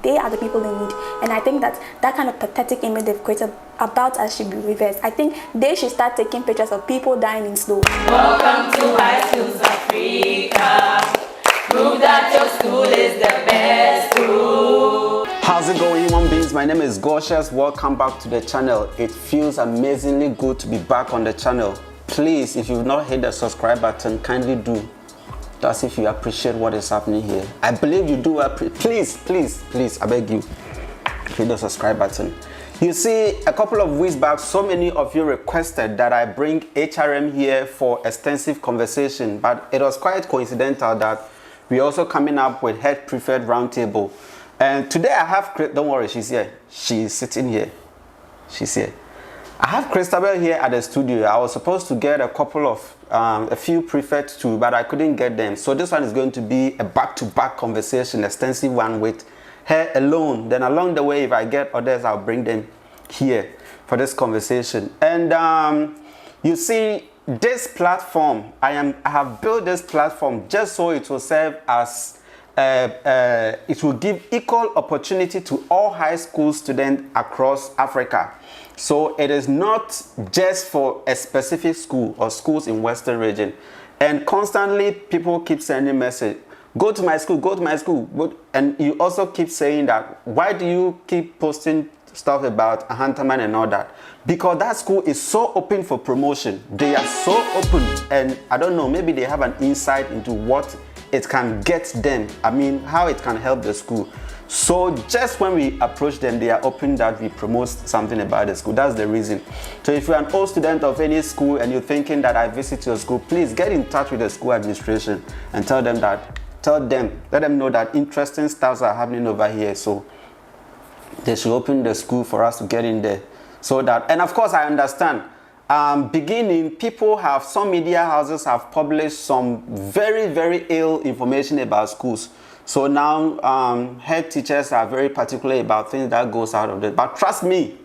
They are the people in need, and I think that that kind of pathetic image they've created about us should be reversed. I think they should start taking pictures of people dying in slow. Welcome to High Schools Africa. Prove that your school is the best school. How's it going, human beings? My name is Gorgeous. Welcome back to the channel. It feels amazingly good to be back on the channel. Please, if you've not hit the subscribe button, kindly do. That's if you appreciate what is happening here. I believe you do. Please, I beg you, hit the subscribe button. You see, a couple of weeks back, so many of you requested that I bring HRM here for extensive conversation, but it was quite coincidental that we're also coming up with Head Preferred Roundtable. And today I have, don't worry, she's here. She's sitting here. She's here. I have Christabel here at the studio. I was supposed to get a couple of, a few prefects too, but I couldn't get them. So this one is going to be a back-to-back conversation, extensive one with her alone. Then along the way, if I get others, I'll bring them here for this conversation. And you see, this platform, I have built this platform just so it will serve as it will give equal opportunity to all high school students across Africa. So it is not just for a specific school or schools in Western region. And constantly people keep sending message, go to my school, go to my school. And you also keep saying that, why do you keep posting stuff about Ahantaman and all that? Because that school is so open for promotion. They are so open, and I don't know, maybe they have an insight into what it can get them. I mean, how it can help the school. So just when we approach them, they are open that we promote something about the school. That's the reason. So if you're an old student of any school and you're thinking that I visit your school, please get in touch with the school administration and let them know that interesting stuff are happening over here. So they should open the school for us to get in there. So that, and of course I understand, beginning, some media houses have published some very, very ill information about schools. So now head teachers are very particular about things that goes out of it. But trust me,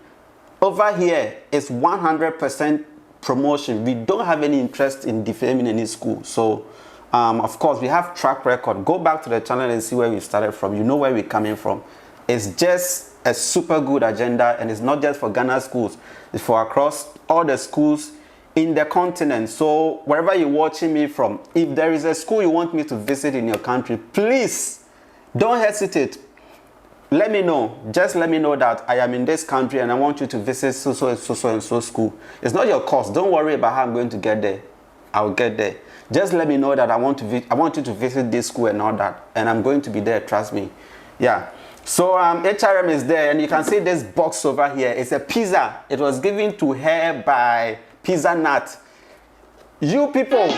over here it's 100% promotion. We don't have any interest in defaming any school. So of course we have track record. Go back to the channel and see where we started from. You know where we're coming from. It's just a super good agenda, and it's not just for Ghana schools. It's for across all the schools in the continent. So wherever you're watching me from, if there is a school you want me to visit in your country, please don't hesitate. Let me know. Just let me know that I am in this country and I want you to visit so school. It's not your cost. Don't worry about how I'm going to get there. I'll get there. Just let me know that I want you to visit this school and all that, and I'm going to be there. Trust me. Yeah. So HRM is there, and you can see this box over here. It's a pizza. It was given to her by Pizza Nut. You people,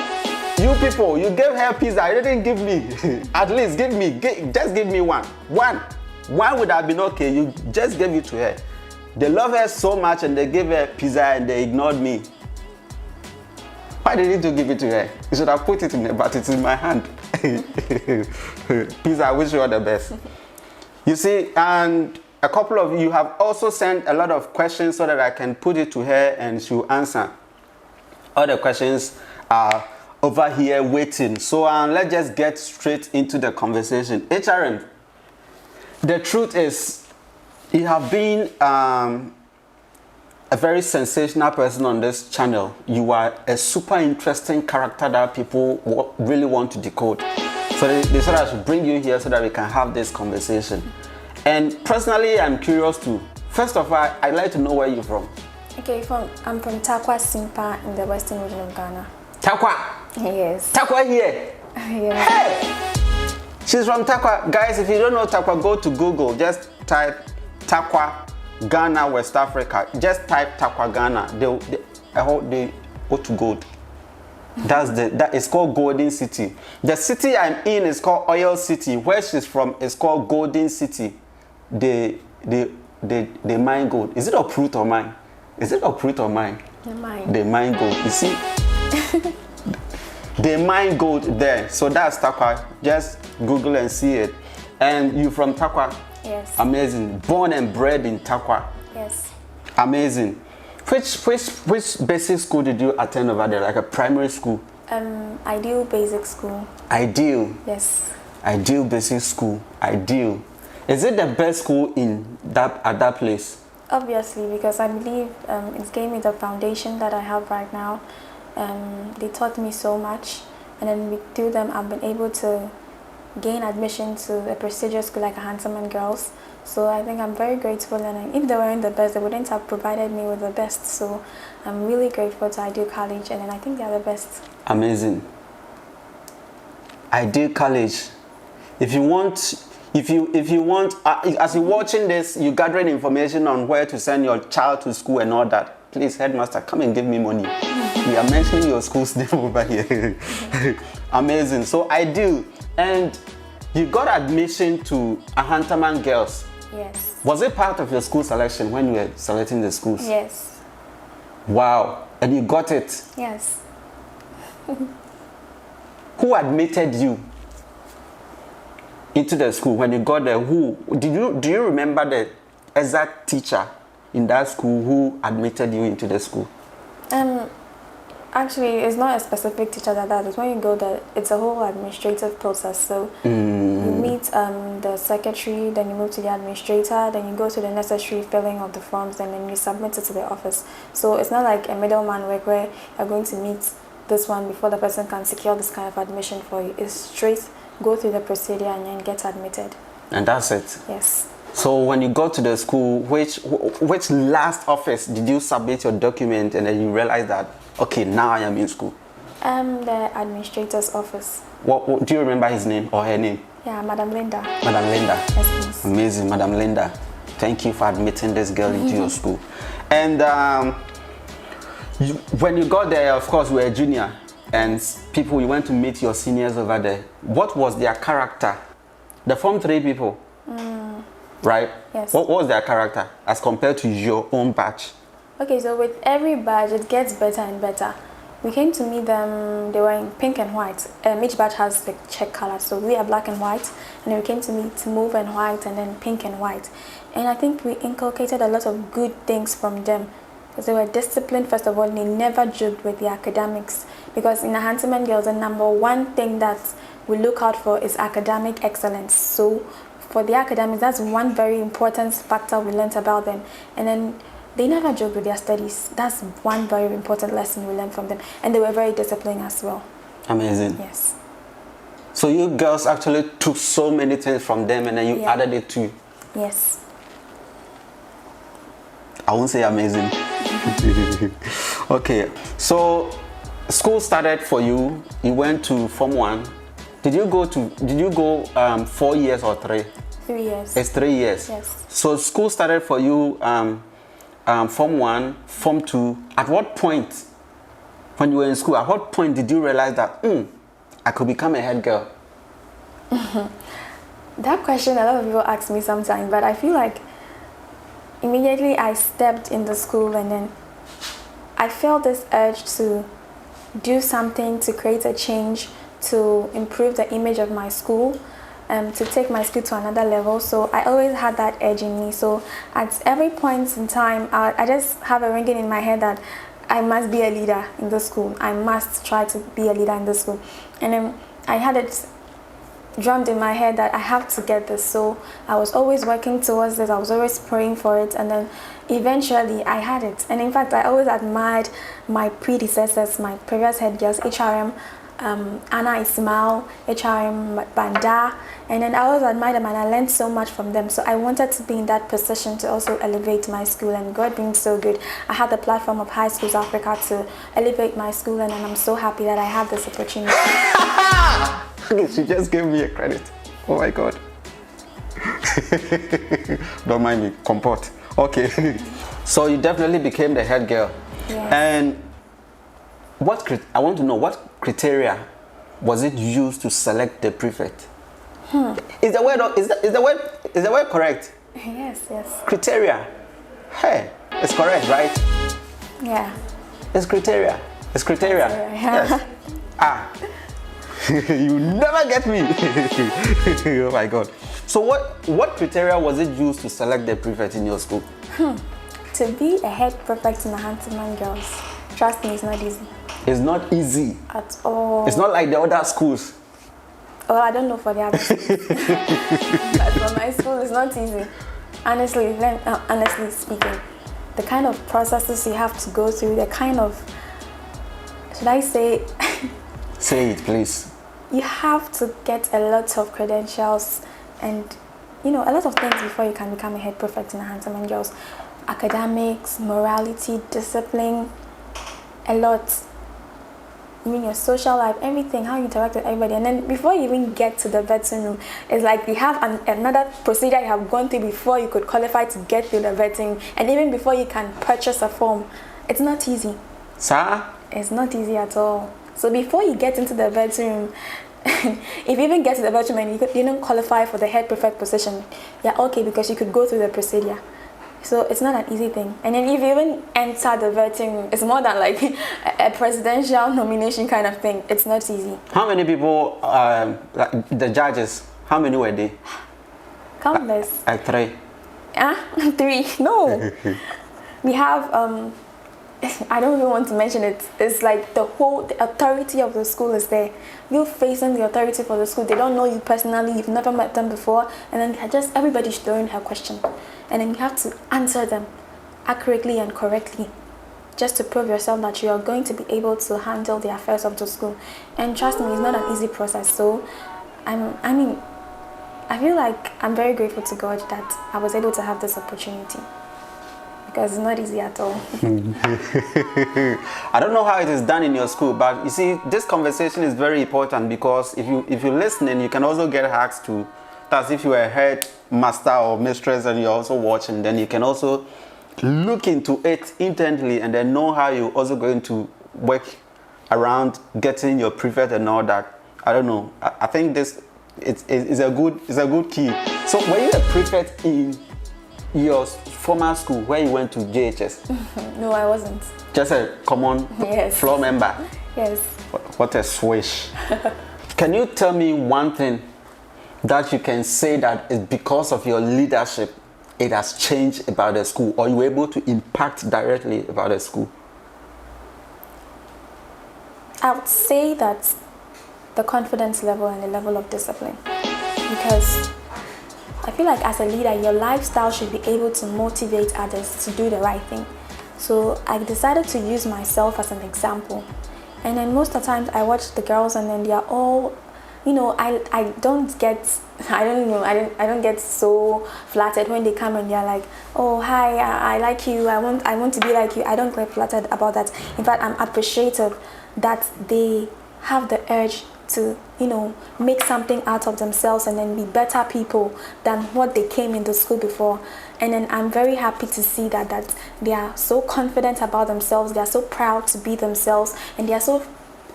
you gave her pizza. You didn't give me. At least just give me one. One would have been okay. You just gave it to her. They love her so much, and they gave her pizza, and they ignored me. Why didn't you give it to her? You should have put it in there, but it's in my hand. Pizza, I wish you all the best. You see, and a couple of you have also sent a lot of questions so that I can put it to her and she'll answer. All the questions are over here waiting. So let's just get straight into the conversation. HRM, the truth is, you have been a very sensational person on this channel. You are a super interesting character that people really want to decode. So they said I should bring you here so that we can have this conversation. And personally, I'm curious too. First of all, I'd like to know where you're from. Okay, I'm from Takwa Simpa in the western region of Ghana. Takwa? Yes. Takwa here? Yes. Hey! She's from Takwa. Guys, if you don't know Takwa, go to Google. Just type Takwa, Ghana, West Africa. Just type Takwa, Ghana. They go to gold. That is called Golden City. The city I'm in is called Oil City. Where she's from is called Golden City. They mine gold. Is it a fruit or mine? Is it a fruit or mine? The mine. They mine gold. You see? They mine gold there. So that's Takwa. Just Google and see it. And you from Takwa? Yes. Amazing. Born and bred in Takwa. Yes. Amazing. Which basic school did you attend over there? Like a primary school? Ideal Basic School. Ideal? Yes. Ideal Basic School. Ideal. Is it the best school at that place? Obviously, because I believe it gave me the foundation that I have right now. They taught me so much, and then through them I've been able to gain admission to a prestigious school like Ahantaman Girls. So I think I'm very grateful, and if they weren't the best, they wouldn't have provided me with the best. So I'm really grateful to Ideal College, and then I think they are the best. Amazing. Ideal College. If you want, as you're watching this, you're gathering information on where to send your child to school and all that. Please, headmaster, come and give me money. We are mentioning your school's name over here. Amazing. So Ideal, and you got admission to Ahantaman Girls. Yes. Was it part of your school selection when you were selecting the schools? Yes. Wow. And you got it? Yes. Who admitted you into the school when you got there? Who do you remember the exact teacher in that school who admitted you into the school? Actually, it's not a specific teacher that does it. When you go there, it's a whole administrative process. So you meet the secretary, then you move to the administrator, then you go to the necessary filling of the forms, and then you submit it to the office. So it's not like a middleman work where you're going to meet this one before the person can secure this kind of admission for you. It's straight, go through the procedure and then get admitted. And that's it? Yes. So when you got to the school, which last office did you submit your document and then you realized that, okay, now I am in school? The administrator's office. What do you remember his name or her name? Yeah, Madam Linda. Madam Linda. Yes, please. Amazing, Madam Linda. Thank you for admitting this girl into your school. And when you got there, of course, you were a junior, and you went to meet your seniors over there. What was their character? The Form 3 people, right? Yes. What was their character as compared to your own batch? Okay, so with every batch, it gets better and better. We came to meet them, they were in pink and white. Each batch has the check color, so we are black and white. And then we came to meet mauve and white and then pink and white. And I think we inculcated a lot of good things from them. Because they were disciplined, first of all, and they never joked with the academics. Because in Ahantaman Girls, the number one thing that we look out for is academic excellence. So for the academics, that's one very important factor we learned about them. And then they never joked with their studies. That's one very important lesson we learned from them. And they were very disciplined as well. Amazing. Yes. So you girls actually took so many things from them and then you added it to you? Yes. I won't say amazing. Okay, so school started for you. You went to Form 1. Did you go 4 years or 3? 3 years. It's 3 years. Yes. So school started for you Form 1, Form 2. At what point, when you were in school, at what point did you realize that I could become a head girl? That question a lot of people ask me sometimes, but I feel like immediately I stepped in the school and then I felt this urge to do something to create a change, to improve the image of my school, to take my school to another level. So I always had that urge in me. So at every point in time, I just have a ringing in my head that I must be a leader in the school. I must try to be a leader in the school. And then I had it drummed in my head that I have to get this. So I was always working towards this. I was always praying for it, and then eventually I had it. And in fact, I always admired my predecessors, my previous head girls, HRM, Anna Ismail, HRM Banda, and then I always admired them and I learned so much from them. So I wanted to be in that position to also elevate my school, and God being so good, I had the platform of High Schools Africa to elevate my school, and I'm so happy that I have this opportunity. She just gave me a credit. Oh my God. Don't mind me, comport. Okay. So you definitely became the head girl. Yes. And I want to know, what criteria was it used to select the prefect? Is the word correct? Yes, yes. Criteria. Hey, it's correct, right? Yeah. It's criteria. It's criteria. Yes. You never get me. Oh my God. So what criteria was it used to select the prefect in your school? To be a head prefect in the Ahantaman Girls, trust me, it's not easy. It's not easy At all. It's not like the other schools. Well, I don't know for the other schools. But for my school, it's not easy. Honestly speaking, the kind of processes you have to go through, the kind of, should I say? Say it, please. You have to get a lot of credentials and, a lot of things before you can become a head prefect in Ahantaman Girls. Academics, morality, discipline, a lot. Your social life, everything, how you interact with everybody. And then before you even get to the vetting room, it's like you have another procedure you have gone through before you could qualify to get through the vetting. And even before you can purchase a form, it's not easy. Sir? It's not easy at all. So before you get into the vetting room, if you even get to the vetting room and you didn't qualify for the head prefect position, yeah, okay, because you could go through the procedure. So it's not an easy thing. And then if you even enter the vetting room, it's more than like a presidential nomination kind of thing. It's not easy. How many people, like the judges, how many were they? Countless. Like 3. 3. No. We have, I don't even want to mention it. It's like the authority of the school is there. You're facing the authority for the school. They don't know you personally. You've never met them before. And then everybody's throwing her question. And then you have to answer them accurately and correctly, just to prove yourself that you are going to be able to handle the affairs of the school. And trust me, it's not an easy process. So, I feel like I'm very grateful to God that I was able to have this opportunity, because it's not easy at all. I don't know how it is done in your school, but you see, this conversation is very important, because if you're listening, you can also get asked to. That's if you are a head master or mistress and you're also watching, then you can also look into it intently and then know how you're also going to work around getting your prefect and all that. I don't know. I think this is a good key. So were you a prefect in your former school where you went to JHS? No, I wasn't. Just a common floor member? Yes. What a swish. Can you tell me one thing that you can say that is because of your leadership it has changed about the school, or you were able to impact directly about the school? I would say that the confidence level and the level of discipline, because I feel like as a leader, your lifestyle should be able to motivate others to do the right thing. So I decided to use myself as an example. And then most of the times I watch the girls and then they are all, I don't get so flattered when they come and they're like, oh, hi, I like you, I want to be like you. I don't get flattered about that. In fact, I'm appreciative that they have the urge to, make something out of themselves and then be better people than what they came into school before. And then I'm very happy to see that they are so confident about themselves, they are so proud to be themselves, and they are so,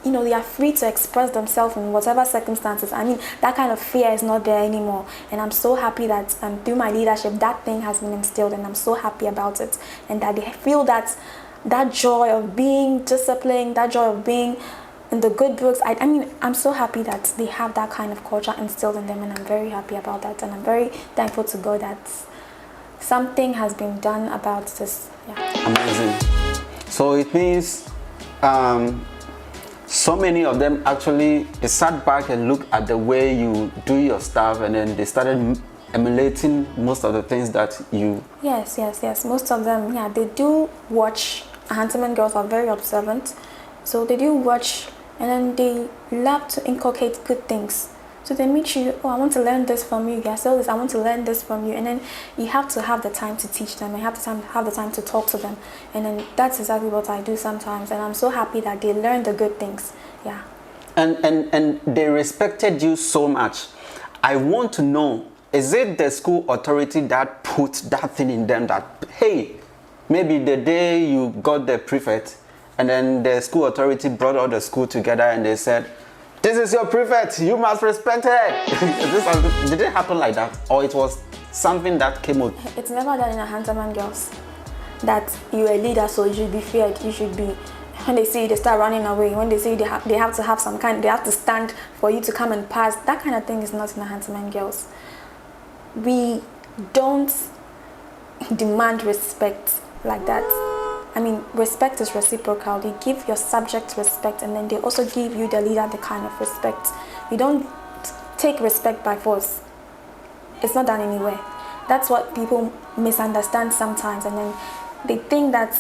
they are free to express themselves in whatever circumstances. I mean, that kind of fear is not there anymore. And I'm so happy that through my leadership, that thing has been instilled, and I'm so happy about it. And that they feel that joy of being disciplined, that joy of being in the good books. I'm so happy that they have that kind of culture instilled in them, and I'm very happy about that. And I'm very thankful to God that something has been done about this. Yeah. Amazing. So it means so many of them actually sat back and looked at the way you do your stuff, and then they started emulating most of the things that you... Yes. Most of them, they do watch. Ahantaman girls are very observant. So they do watch, and then they love to inculcate good things. So they meet you, oh, I want to learn this from you. Yes, I want to learn this from you. And then you have to have the time to teach them. You have to have the time to talk to them. And then that's exactly what I do sometimes. And I'm so happy that they learn the good things. Yeah. And they respected you so much. I want to know, is it the school authority that put that thing in them that, hey, maybe the day you got the prefect, and then the school authority brought all the school together and they said, this is your prefect, you must respect her. Did it happen like that? Or it was something that came out? It's never done in Ahantaman girls that you're a leader, so you should be feared. You should be, when they see you, they start running away. When they see you, they have to have some kind, they have to stand for you to come and pass. That kind of thing is not in Ahantaman girls. We don't demand respect like that. I mean, respect is reciprocal. They give your subject respect, and then they also give you, the leader, the kind of respect. We don't take respect by force. It's not done anywhere. That's what people misunderstand sometimes, and then they think that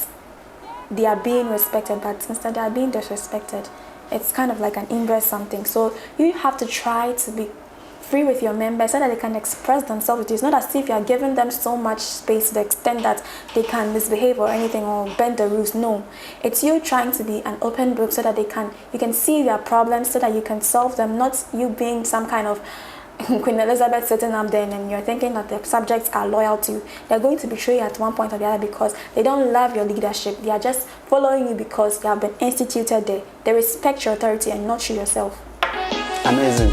they are being respected, but instead they are being disrespected. It's kind of like an inverse something. So you have to try to be free with your members so that they can express themselves. It's not as if you are giving them so much space to the extent that they can misbehave or anything or bend the rules. No, it's you trying to be an open book so that you can see their problems so that you can solve them, not you being some kind of Queen Elizabeth sitting up there and you're thinking that the subjects are loyal to you. They're going to betray you at one point or the other because they don't love your leadership. They are just following you because you have been instituted there. They respect your authority and not you yourself. Amazing.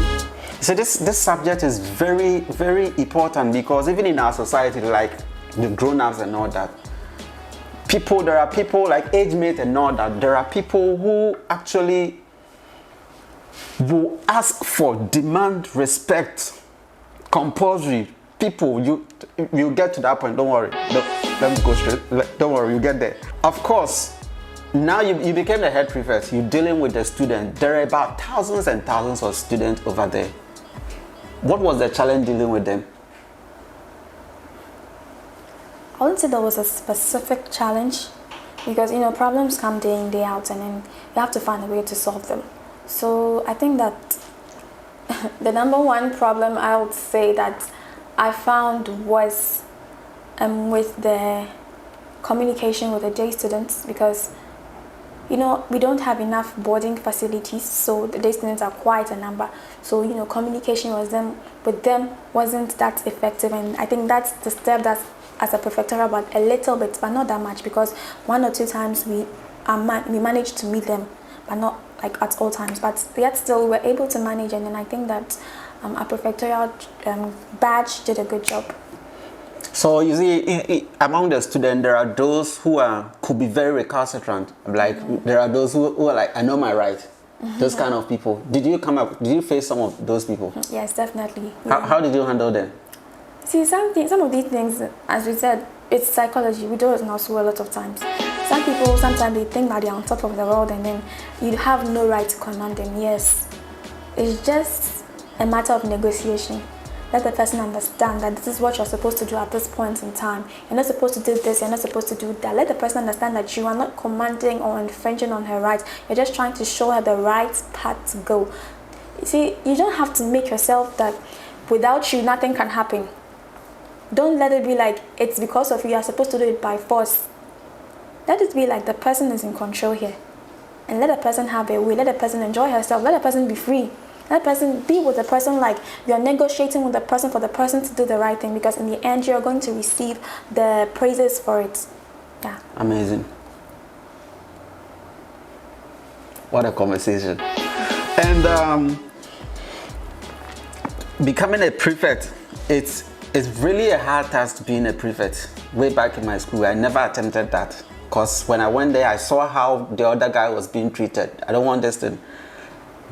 So this subject is very, very important because even in our society, like the grown-ups and all that, there are people like age mates and all that, there are people who actually will ask for, demand respect, compulsory. People, you get to that point, don't worry. Let me go straight. Don't worry, you get there. Of course, now you became the head prefect, you're dealing with the student. There are about thousands and thousands of students over there. What was the challenge dealing with them? I wouldn't say there was a specific challenge because, problems come day in, day out, and then you have to find a way to solve them. So I think that the number one problem I would say that I found was with the communication with the day students because, we don't have enough boarding facilities, so the day students are quite a number. So, communication with them wasn't that effective, and I think that's the step that as a prefectorial, but a little bit, but not that much because one or two times we managed to meet them, but not like at all times, but yet still we were able to manage, and then I think that our prefectorial badge did a good job. So you see, among the students, there are those who could be very recalcitrant. Like there are those who are like, I know my right. Those kind of people. Did you face some of those people? Yes, definitely. How did you handle them? See, some of these things, as we said, it's psychology. We do it in our school a lot of times. Some people, sometimes they think that they're on top of the world and then you have no right to command them. Yes, it's just a matter of negotiation. Let the person understand that this is what you're supposed to do at this point in time. You're not supposed to do this, you're not supposed to do that. Let the person understand that you are not commanding or infringing on her rights. You're just trying to show her the right path to go. You see, you don't have to make yourself that without you, nothing can happen. Don't let it be like it's because of you, you're supposed to do it by force. Let it be like the person is in control here. And let the person have a way, let the person enjoy herself, let the person be free. Let the person be with the person like you're negotiating with the person for the person to do the right thing, because in the end you're going to receive the praises for it. Yeah. Amazing. What a conversation. And becoming a prefect, it's really a hard task being a prefect. Way back in my school, I never attempted that. Because when I went there, I saw how the other guy was being treated. I don't want this thing.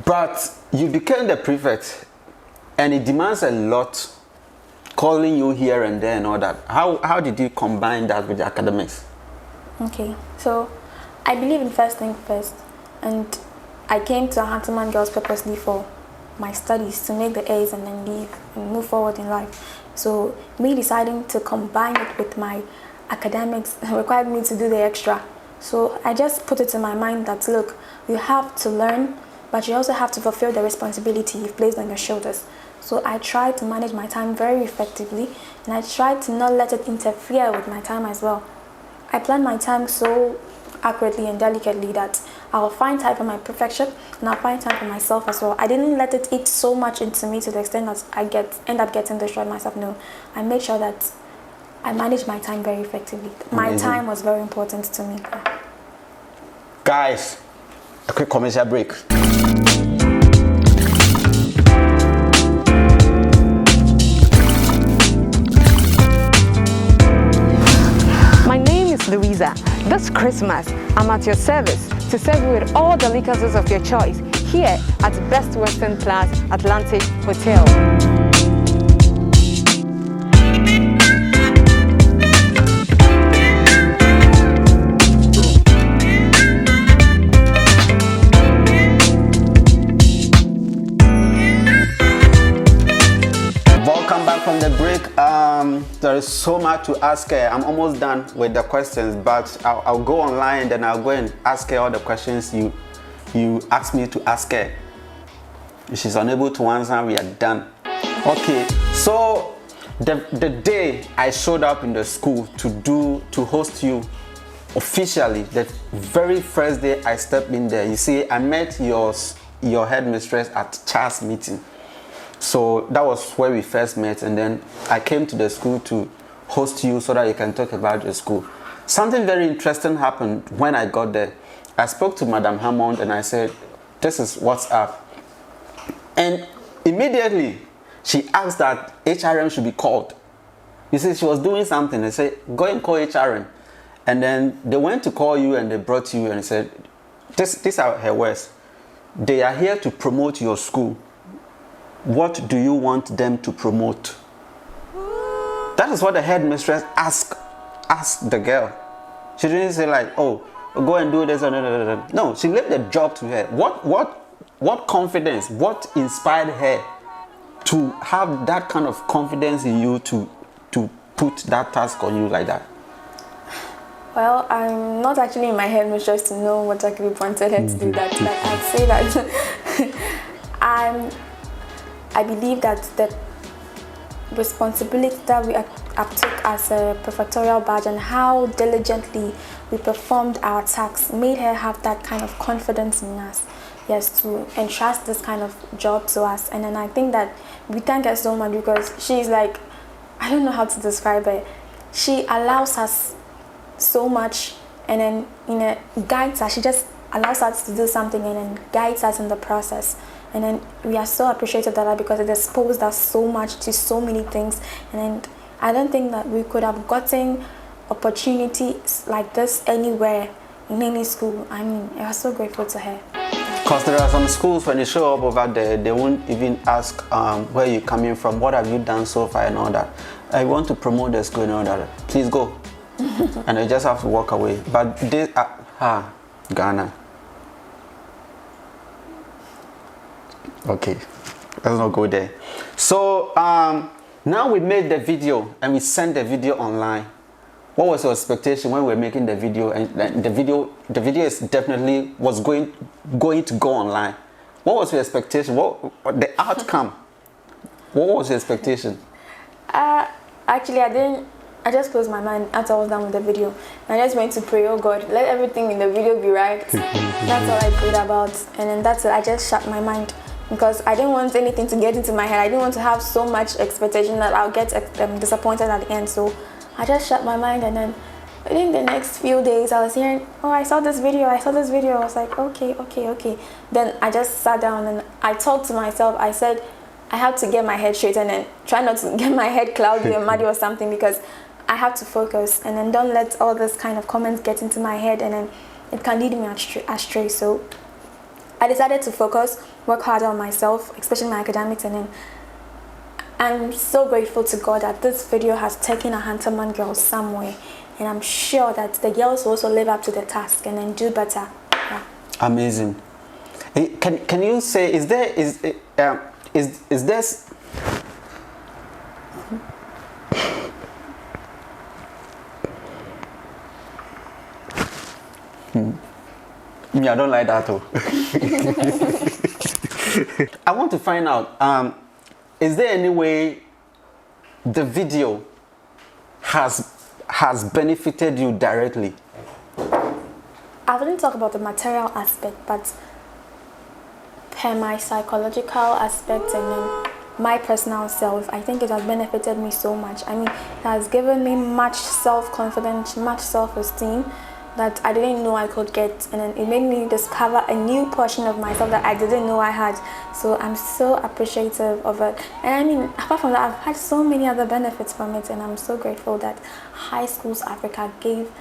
But you became the prefect, and it demands a lot, calling you here and there and all that. How did you combine that with the academics? Okay, so I believe in first thing first. And I came to Ahantaman Girls purposely for my studies, to make the A's and then leave and move forward in life. So me deciding to combine it with my academics required me to do the extra. So I just put it in my mind that, look, you have to learn, but you also have to fulfill the responsibility you've placed on your shoulders. So I tried to manage my time very effectively, and I tried to not let it interfere with my time as well. I planned my time so accurately and delicately that I'll find time for my perfection and I'll find time for myself as well. I didn't let it eat so much into me to the extent that I end up getting destroyed myself. No, I made sure that I managed my time very effectively. My time was very important to me. Guys, a quick commercial break. My name is Louisa. This Christmas, I'm at your service to serve you with all delicacies of your choice here at Best Western Class Atlantic Hotel. is so much to ask her. I'm almost done with the questions, but I'll go online and then I'll go and ask her all the questions you asked me to ask her. If she's unable to answer, we are done. Okay, so the day I showed up in the school to host you officially, the very first day I stepped in there, you see, I met your headmistress at Charles meeting. So that was where we first met, and then I came to the school to host you so that you can talk about your school. Something very interesting happened when I got there. I spoke to Madam Hammond and I said, this is what's up. And immediately she asked that HRM should be called. You see, she was doing something. I said, go and call HRM. And then they went to call you and they brought you and said, these are her words. They are here to promote your school. What do you want them to promote? That is what the headmistress asked the girl. She didn't say like, oh, go and do this. No, she left the job to her. What confidence, what inspired her to have that kind of confidence in you to put that task on you like that? Well, I'm not actually in my headmistress to know what actually prompted her to do that. But I'd say that I believe that the responsibility that we uptook as a prefectorial badge and how diligently we performed our tasks made her have that kind of confidence in us, yes, to entrust this kind of job to us. And then I think that we thank her so much because she's like, I don't know how to describe her. She allows us so much and then guides us. She just allows us to do something and then guides us in the process. And then we are so appreciative of that because it exposed us so much to so many things. And then I don't think that we could have gotten opportunities like this anywhere in any school. I mean, I was so grateful to her. Because there are some schools when you show up over there, they won't even ask where you're coming from, what have you done so far and all that. I want to promote the school and all that. Please go. And I just have to walk away. But this, Ghana. Okay, let's not go there. So now we made the video and we sent the video online. What was your expectation when we were making the video? And the video is definitely was going to go online. What was your expectation? What the outcome? What was your expectation? Actually, I just closed my mind after I was done with the video. I just went to pray, oh God, let everything in the video be right. That's all I prayed about. And then that's it. I just shut my mind because I didn't want anything to get into my head. I didn't want to have so much expectation that I'll get disappointed at the end. So I just shut my mind, and then I think the next few days I was hearing, oh, I saw this video. I was like, okay. Then I just sat down and I talked to myself. I said, I have to get my head straight and then try not to get my head cloudy or muddy or something because I have to focus and then don't let all this kind of comments get into my head and then it can lead me astray. So I decided to focus, work harder on myself, especially my academics, and then I'm so grateful to God that this video has taken Ahantaman girls somewhere, and I'm sure that the girls will also live up to the task and then do better. Yeah. Amazing. Can you say, is this I don't like that too. I want to find out, is there any way the video has benefited you directly? I wouldn't talk about the material aspect, but per my psychological aspect and then my personal self, I think it has benefited me so much. I mean, it has given me much self-confidence, much self-esteem that I didn't know I could get, and then it made me discover a new portion of myself that I didn't know I had. So I'm so appreciative of it. And I mean, apart from that, I've had so many other benefits from it, and I'm so grateful that High Schools Africa gave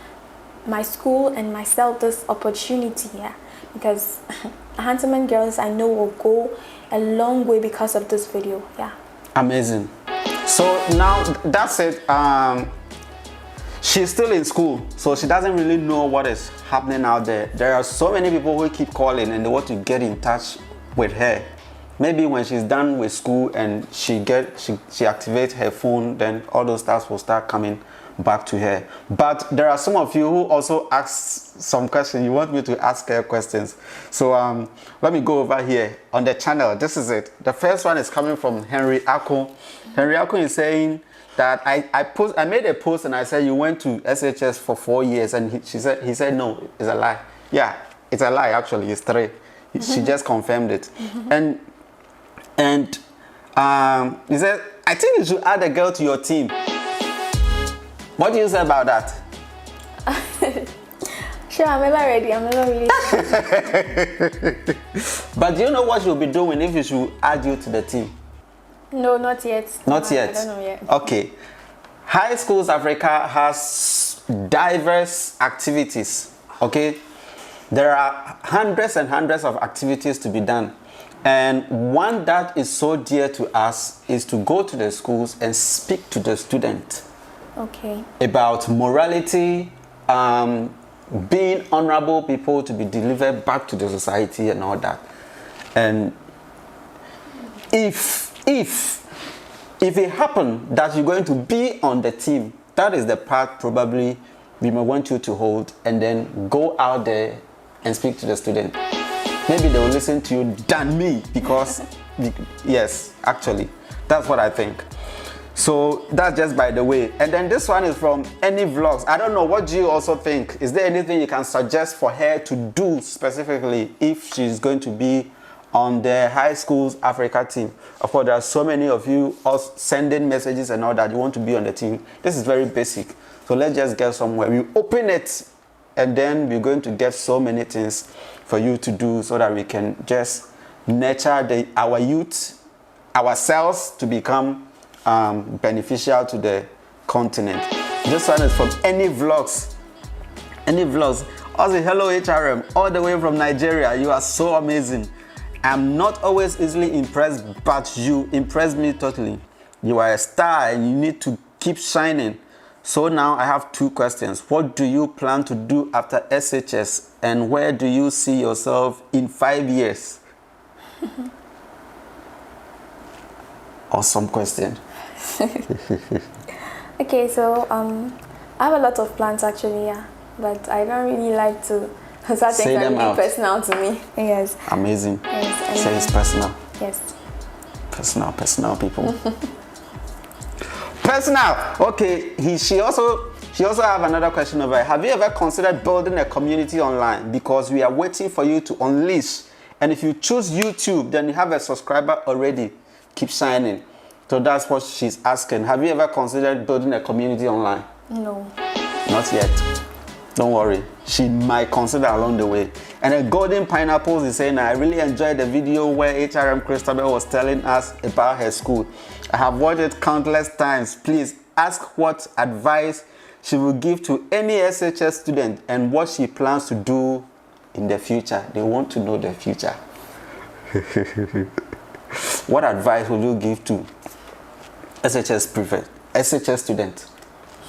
my school and myself this opportunity here, because Ahantaman girls I know will go a long way because of this video. Yeah. Amazing. So now that's it. She's still in school, so she doesn't really know what is happening out there. There are so many people who keep calling and they want to get in touch with her. maybe when she's done with school and she activates her phone, then all those tasks will start coming back to her. But there are some of you who also ask some questions. You want me to ask her questions. So let me go over here on the channel. This is it. The first one is coming from Henry Ako. Henry Ako is saying that I made a post and I said you went to SHS for 4 years, and he said no, it's a lie. Yeah, it's a lie actually. It's 3. She just confirmed it. And he said, I think you should add a girl to your team. What do you say about that? Sure, I'm never ready. I'm never really But do you know what you'll be doing if you should add you to the team? No, not yet. Not yet? I don't know yet. Okay. High Schools Africa has diverse activities, okay? There are hundreds and hundreds of activities to be done. And one that is so dear to us is to go to the schools and speak to the student. Okay. About morality, being honorable people to be delivered back to the society and all that. And if it happens that you're going to be on the team, that is the part probably we may want you to hold, and then go out there and speak to the student. Maybe they will listen to you than me, because yes, actually, that's what I think. So that's just by the way. And then this one is from Any Vlogs. I don't know, what do you also think? Is there anything you can suggest for her to do specifically if she's going to be on the High Schools Africa team? Of course, there are so many of you all sending messages and all that. You want to be on the team. This is very basic. So let's just get somewhere. We open it, and then we're going to get so many things for you to do so that we can just nurture our youth, ourselves, to become beneficial to the continent. This one is from Any Vlogs. Any Vlogs. Also, hello HRM, all the way from Nigeria. You are so amazing. I'm not always easily impressed, but you impress me totally. You are a star and you need to keep shining. So now I have 2 questions. What do you plan to do after SHS, and where do you see yourself in 5 years? Awesome question. Okay, so I have a lot of plans actually, yeah, but I don't really like to start Say things them that are out. really personal to me. Yes. Amazing. Yes. Say it's personal. Yes. Personal people. Personal. Okay. She also have another question over here. Have you ever considered building a community online? Because we are waiting for you to unleash. And if you choose YouTube, then you have a subscriber already. Keep shining. So that's what she's asking. Have you ever considered building a community online? No. Not yet. Don't worry. She might consider along the way. And a Golden Pineapple is saying, I really enjoyed the video where HRM Christabel was telling us about her school. I have watched it countless times. Please ask what advice she will give to any SHS student and what she plans to do in the future. They want to know the future. What advice will you give to SHS student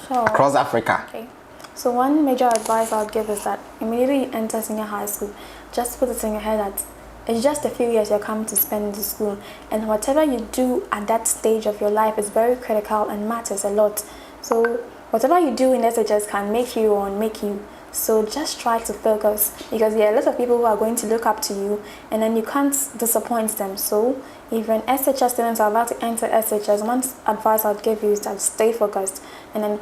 Sure. across Africa? Okay. So one major advice I would give is that immediately you enter senior high school, just put it in your head that it's just a few years you're coming to spend in the school, and whatever you do at that stage of your life is very critical and matters a lot. So whatever you do in SHS can make you or make you. So just try to focus, because there are a lot of people who are going to look up to you, and then you can't disappoint them. So if an SHS students are about to enter SHS, one advice I'd give you is that stay focused and then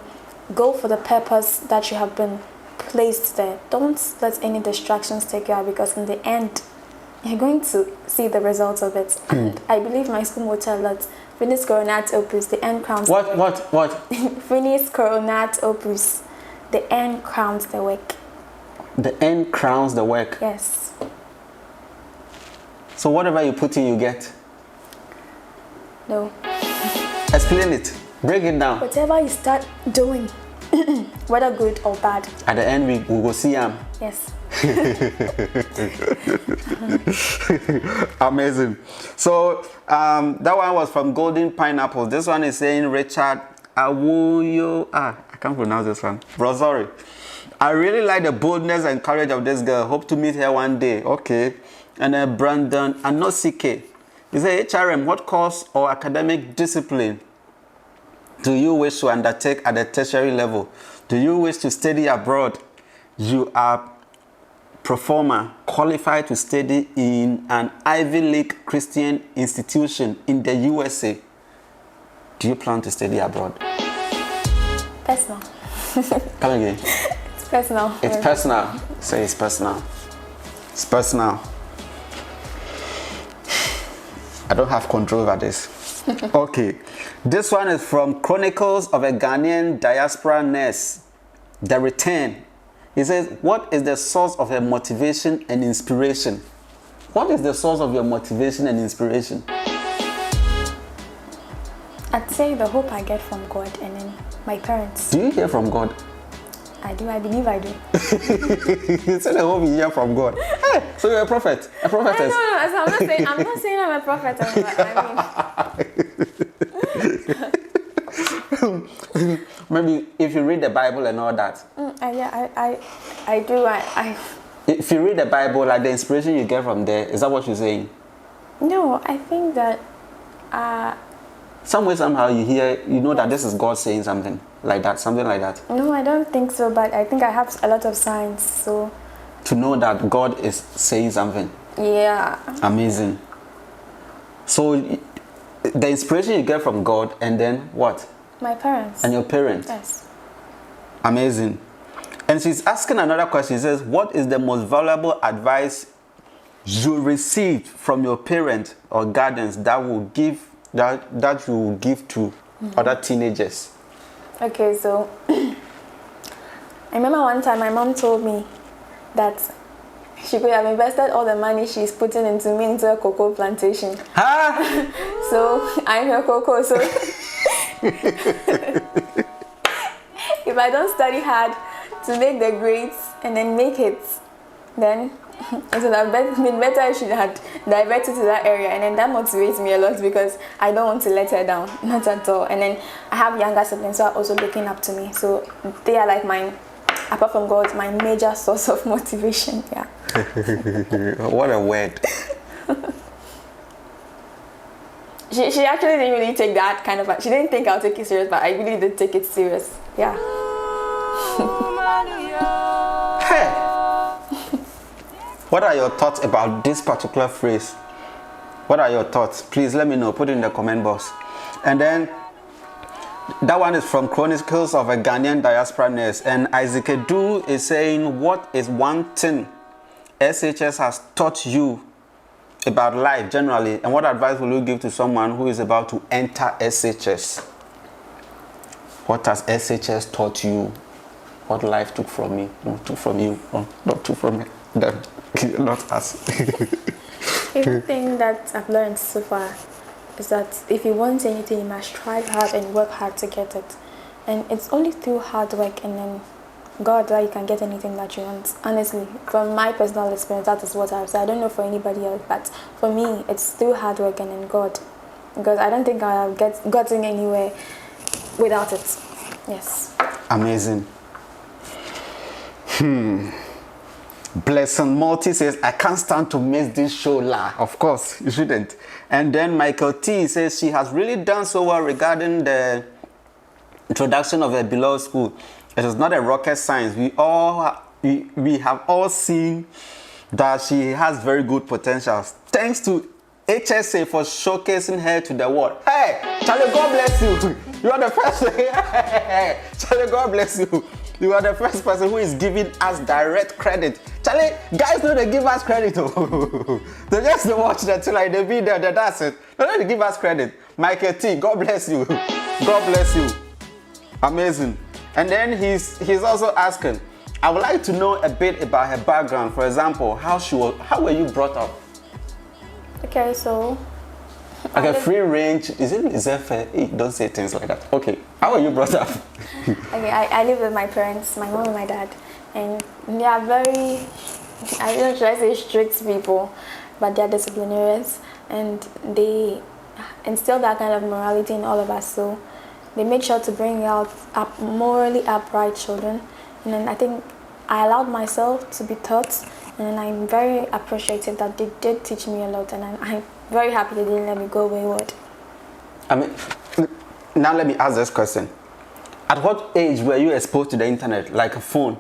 go for the purpose that you have been placed there. Don't let any distractions take you out, because in the end, you're going to see the results of it. And I believe my school will tell that finis coronat opus, the end crowns. What? Finis coronat opus, the end crowns the work. The end crowns the work. Yes. So whatever you put in, you get. No. Explain it. Break it down. Whatever you start doing, whether good or bad. At the end, we will see him. Yes. Amazing. So that one was from Golden Pineapple. This one is saying Richard Awuyo. I can't pronounce this one. Bro, sorry. I really like the boldness and courage of this girl. Hope to meet her one day. Okay. And Brandon Anosike. He said, HRM, what course or academic discipline do you wish to undertake at the tertiary level? Do you wish to study abroad? You are performer qualified to study in an Ivy League Christian institution in the USA. Do you plan to study abroad? Personal. Come again. It's personal. It's personal. Say it's personal. It's personal. I don't have control over this. Okay. This one is from Chronicles of a Ghanaian Diaspora Nurse. The Return. He says, what is the source of your motivation and inspiration? What is the source of your motivation and inspiration? I'd say the hope I get from God and then my parents. Do you hear from God? I do. I believe I do. You said the hope you hear from God. Hey, so you're a prophet, a prophetess. No. So I'm not saying I'm a prophet. Maybe if you read the Bible and all that. I do. If you read the Bible, like the inspiration you get from there, is that what you're saying? No, I think that some way, somehow you hear, you know that this is God saying something like that, something like that. No, I don't think so, but I think I have a lot of signs, so. To know that God is saying something. Yeah. Amazing. So the inspiration you get from God and then what? My parents. And your parents? Yes. Amazing. And she's asking another question. She says, what is the most valuable advice you received from your parents or guardians that will give that you will give to other teenagers? Okay, so I remember one time my mom told me that she could have invested all the money she's putting into me into a cocoa plantation. Huh? So I'm her cocoa, so if I don't study hard to make the grades and then make it, then it would have been better if she had diverted to that area, and then that motivates me a lot because I don't want to let her down, not at all. And then I have younger siblings who are also looking up to me, so they are like apart from God, my major source of motivation. Yeah. What a word. She actually didn't really take that kind of. She didn't think I'll take it serious, but I really did take it serious. Yeah. Hey. What are your thoughts about this particular phrase? What are your thoughts? Please let me know. Put it in the comment box. And then that one is from Chronicles of a Ghanaian Diaspora Nurse. And Isaac Edu is saying, what is one thing SHS has taught you about life generally? And what advice will you give to someone who is about to enter SHS? What has SHS taught you? What life took from me? No, took from you. Oh, not took from me. Them. Not us. Everything that I've learned so far is that if you want anything, you must strive hard and work hard to get it. And it's only through hard work and then God that you can get anything that you want. Honestly, from my personal experience, that is what I've said. I don't know for anybody else, but for me, it's through hard work and then God. Because I don't think I have gotten anywhere without it. Yes. Amazing. Blessing Multi says, I can't stand to miss this show, la. Of course, you shouldn't. And then Michael T says she has really done so well regarding the introduction of a beloved school. It is not a rocket science. We have all seen that she has very good potentials. Thanks to HSA for showcasing her to the world. Hey, Charlie, God bless you. You are the first. Charlie, God bless you. You are the first person who is giving us direct credit. Charlie, guys know they give us credit. They just don't watch that till like they be there, that's it. They don't give us credit. Michael T, God bless you. God bless you. Amazing. And then he's also asking, I would like to know a bit about her background. For example, how were you brought up? Okay, so like a free range, is that fair? Don't say things like that. Okay, how were you brought up? Okay, I live with my parents, my mom and my dad, and they are very, I don't try to say strict people, but they are disciplinarians, and they instill that kind of morality in all of us. So they make sure to bring out morally upright children, and then I think I allowed myself to be taught, and I'm very appreciative that they did teach me a lot, and very happy they didn't let me go wayward. I mean, now let me ask this question. At what age were you exposed to the internet, like a phone?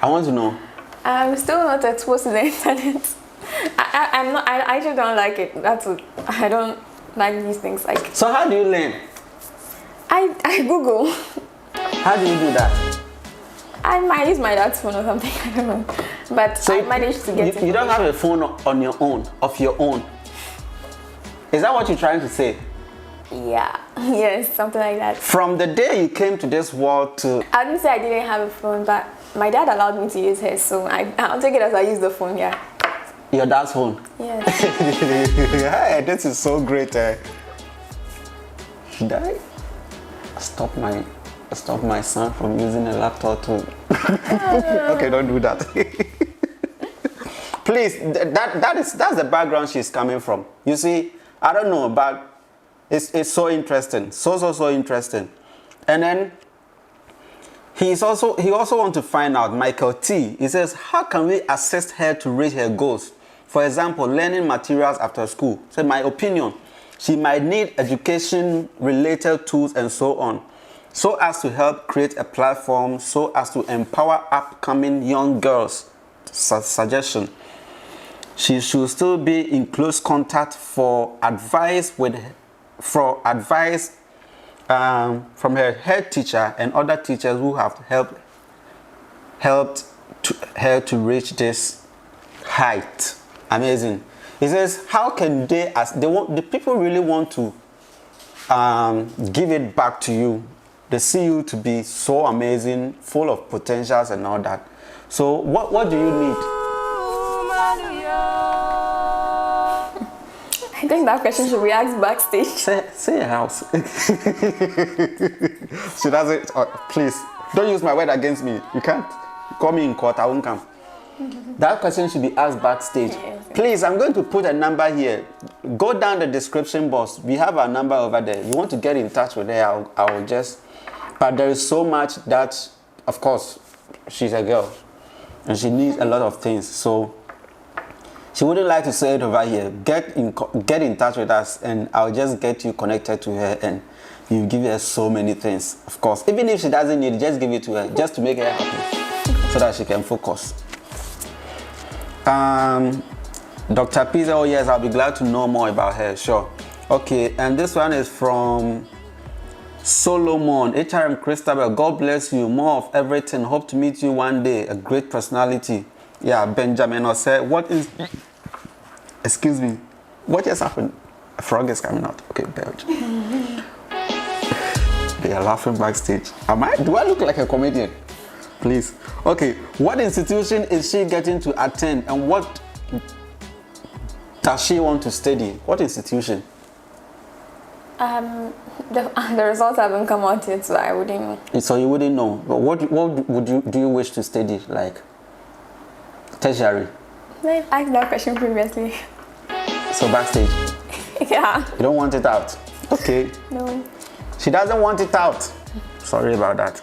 I want to know. I'm still not exposed to the internet. I'm not. I just don't like it. That's what I don't like these things. Like. So how do you learn? I Google. How do you do that? I might use my dad's phone or something. I don't know. But So I managed to get. You don't have a phone on your own, of your own. Is that what you're trying to say? Yeah. Yes, something like that. From the day you came to this world to... I didn't say I didn't have a phone, but my dad allowed me to use his, so I'll take it as I use the phone. Yeah. Your dad's phone? Yes. Hey, this is so great. Should I stop my son from using a laptop too? Okay, don't do that. Please, that's the background she's coming from. You see, I don't know, but it's so interesting, so interesting. And then he also want to find out, Michael T. He says, how can we assist her to reach her goals? For example, learning materials after school. So my opinion, she might need education-related tools and so on, so as to help create a platform, so as to empower upcoming young girls. Suggestion: she should still be in close contact for advice from her head teacher and other teachers who have helped her to reach this height. Amazing. He says, how can the people really want to give it back to you? They see you to be so amazing, full of potentials and all that. So what do you need? I think that question should be asked backstage. Say a house. She doesn't. Please don't use my word against me. You can't call me in court. I won't come. That question should be asked backstage. Yes. Please, I'm going to put a number here. Go down the description box. We have our number over there. You want to get in touch with her? I will just. But there is so much that, of course, she's a girl and she needs a lot of things. So she wouldn't like to say it over here. Get in touch with us, and I'll just get you connected to her, and you give her so many things. Of course, even if she doesn't need it, just give it to her, just to make her happy, so that she can focus. Dr. Pizza, oh yes, I'll be glad to know more about her. Sure. Okay, and this one is from Solomon, HRM Christabel. God bless you. More of everything. Hope to meet you one day. A great personality. Yeah, Benjamin said, what is... Excuse me. What just happened? A frog is coming out. Okay, Belgium. They are laughing backstage. Do I look like a comedian? Please. Okay, what institution is she getting to attend, and what does she want to study? What institution? The results haven't come out yet, so I wouldn't know. So you wouldn't know. But what do you wish to study? Like tertiary? I asked that question previously. So backstage? Yeah. You don't want it out? Okay. No. She doesn't want it out. Sorry about that.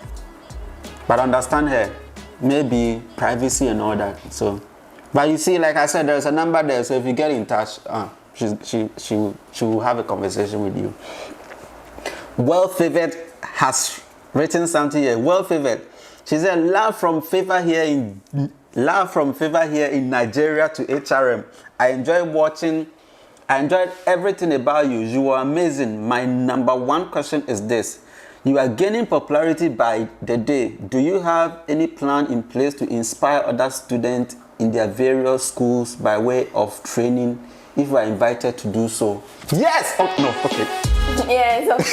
But understand her. Maybe privacy and all that. So, but you see, like I said, there's a number there. So if you get in touch, she will have a conversation with you. Well Favored has written something here. Well Favored. She said, love from favor here in Nigeria to HRM. I enjoyed everything about you. You were amazing. My number one question is this. You are gaining popularity by the day. Do you have any plan in place to inspire other students in their various schools by way of training if you are invited to do so? Yes! Oh, no, okay. Yes, of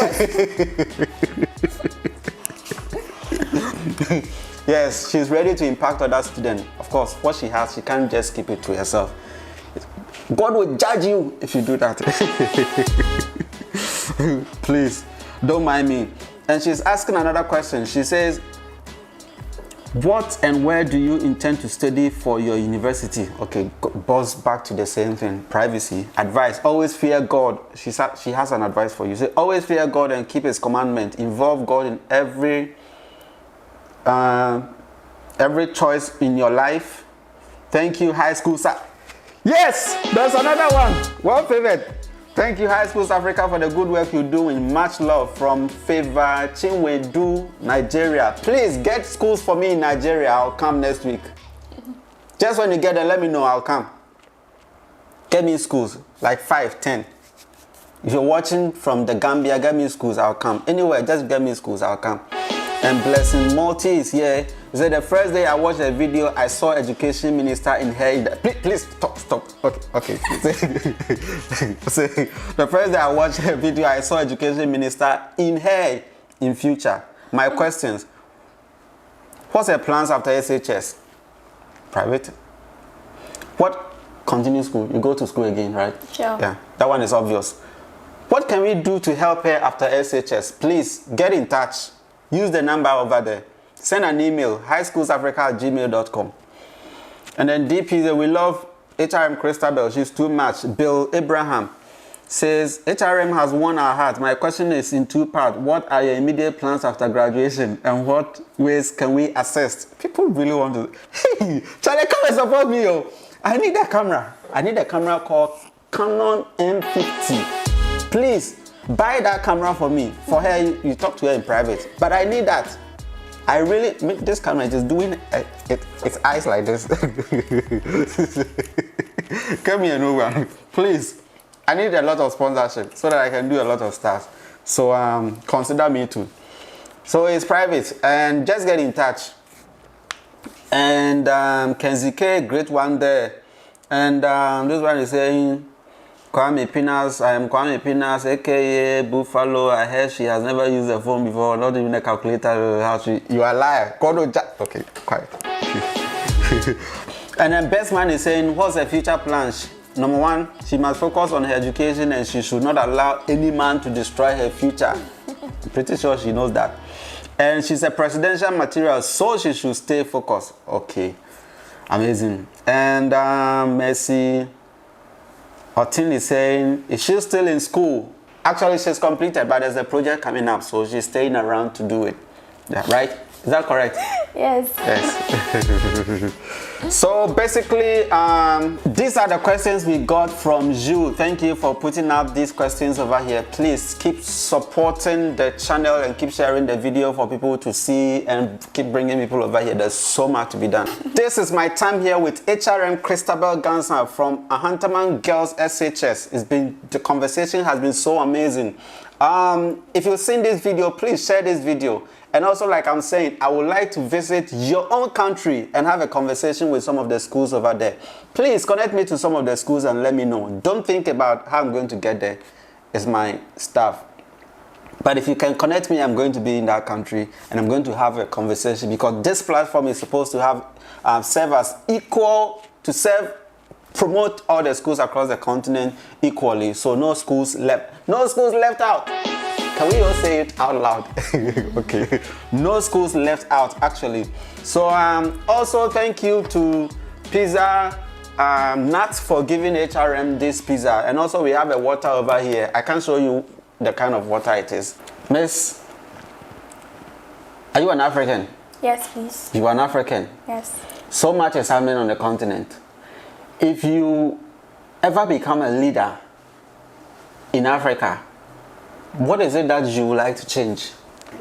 course. Yes, she's ready to impact other students. Of course, what she has, she can't just keep it to herself. God will judge you if you do that. Please, don't mind me. And she's asking another question. She says, what and where do you intend to study for your university? Okay, bounce back to the same thing. Privacy. Advice. Always fear God. She has an advice for you. Say, always fear God and keep His commandment. Involve God in every choice in your life. Thank you, high school sir. Yes, there's another one. Well favored. Thank you, High Schools Africa, for the good work you do. In much love from Favor Chinwedu, Nigeria. Please get schools for me in Nigeria. I'll come next week. Just when you get there, let me know. I'll come. Get me schools, like 5, 10. If you're watching from the Gambia, get me schools. I'll come. Anywhere, just get me schools. I'll come. And Blessing Multi is here. He said the first day I watched the video, I saw Education Minister in hair. Please stop. Okay. So, the first day I watched the video, I saw Education Minister in hair in future. My questions: what's your plans after SHS? Private. What? Continue school. You go to school again, right? Sure. Yeah, that one is obvious. What can we do to help her after SHS? Please get in touch. Use the number over there. Send an email, highschoolsafrica@gmail.com. And then DP says, we love HRM Christabel. She's too much. Bill Abraham says, HRM has won our heart. My question is in 2 parts. What are your immediate plans after graduation? And what ways can we assist? People really want to. Hey, Charlie, come and support me. Oh. I need a camera. I need a camera called Canon M50. Please buy that camera for me. For her, you talk to her in private. But I need that. I really, this camera is just doing its eyes like this. Come here, no one. Please. I need a lot of sponsorship so that I can do a lot of stuff. So consider me too. So it's private, and just get in touch. And Kenzie K, great one there. And this one is saying, Kwame Pinas, I am Kwame Pinas, aka Buffalo. I heard she has never used a phone before, not even a calculator. You are a liar. Okay, quiet. And then Best Man is saying, what's her future plans? Number 1, she must focus on her education and she should not allow any man to destroy her future. I'm pretty sure she knows that. And she's a presidential material, so she should stay focused. Okay, amazing. And Mercy Otin is saying, is she still in school? Actually, she's completed, but there's a project coming up, so she's staying around to do it. Yeah, right? Is that correct? Yes. Yes. So basically, these are the questions we got from you. Thank you for putting up these questions over here. Please keep supporting the channel and keep sharing the video for people to see and keep bringing people over here. There's so much to be done. This is my time here with HRM Christabel Gansa from Ahantaman Girls SHS. The conversation has been so amazing. If you've seen this video, please share this video. And also, like I'm saying, I would like to visit your own country and have a conversation with some of the schools over there. Please connect me to some of the schools and let me know. Don't think about how I'm going to get there. It's my stuff. But if you can connect me, I'm going to be in that country and I'm going to have a conversation, because this platform is supposed to have serve as equal to promote all the schools across the continent equally. So no schools left out. Can we all say it out loud? Okay. No schools left out, actually. So also thank you to Pizza Nuts for giving HRM this pizza. And also we have a water over here. I can show you the kind of water it is. Miss, are you an African? Yes, please. You are an African? Yes. So much is happening on the continent. If you ever become a leader in Africa, what is it that you would like to change?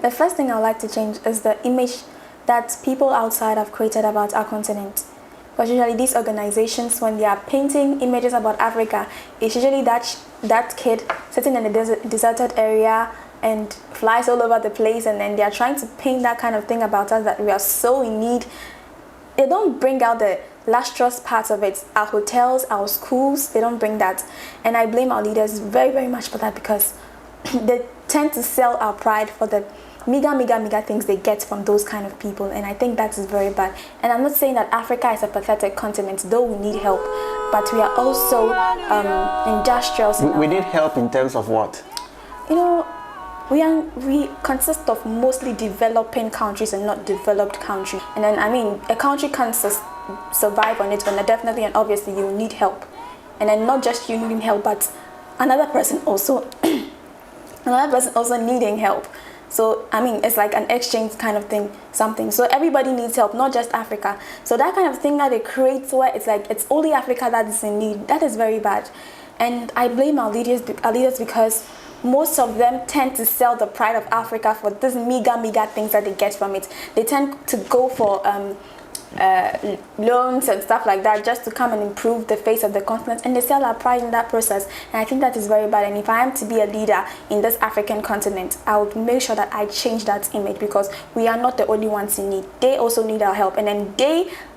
The first thing I would like to change is the image that people outside have created about our continent. Because usually these organizations, when they are painting images about Africa, it's usually that kid sitting in a deserted area and flies all over the place, and then they are trying to paint that kind of thing about us, that we are so in need. They don't bring out the lustrous parts of it. Our hotels, our schools, they don't bring that. And I blame our leaders very, very much for that, because they tend to sell our pride for the mega things they get from those kind of people, and I think that is very bad. And I'm not saying that Africa is a pathetic continent, though we need help, but we are also industrials. We need help in terms of what? You know, we consist of mostly developing countries and not developed countries. And then, I mean, a country can't survive on its own. Definitely and obviously you need help. And then not just you needing help, but another person also needing help. So I mean, it's like an exchange kind of thing, something. So everybody needs help, not just Africa. So that kind of thing that they create where it's like it's only Africa that is in need, that is very bad. And I blame our leaders because most of them tend to sell the pride of Africa for these meager things that they get from it. They tend to go for loans and stuff like that just to come and improve the face of the continent, and they sell our pride in that process. And I think that is very bad. And if I am to be a leader in this African continent, I would make sure that I change that image, because we are not the only ones in need. They also need our help, and then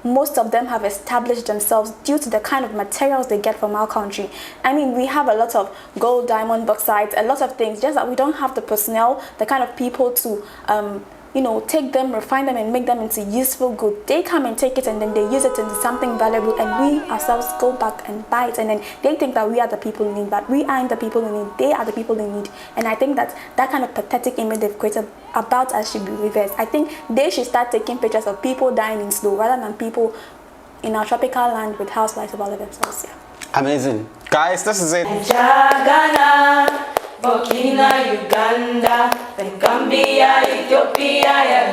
most of them have established themselves due to the kind of materials they get from our country. I mean, we have a lot of gold, diamond, bauxite, a lot of things, just that we don't have the personnel, the kind of people to take them, refine them, and make them into useful good. They come and take it, and then they use it into something valuable, and we ourselves go back and buy it, and then they think that we are the people in need, but we aren't the people in need. They are the people in need. And I think that kind of pathetic image they've created about us should be reversed. I think they should start taking pictures of people dying in snow rather than people in our tropical land with housewives of all of themselves. Yeah. Amazing. Guys, this is it. Ghana, Burkina, Uganda, then Gambia, Ethiopia,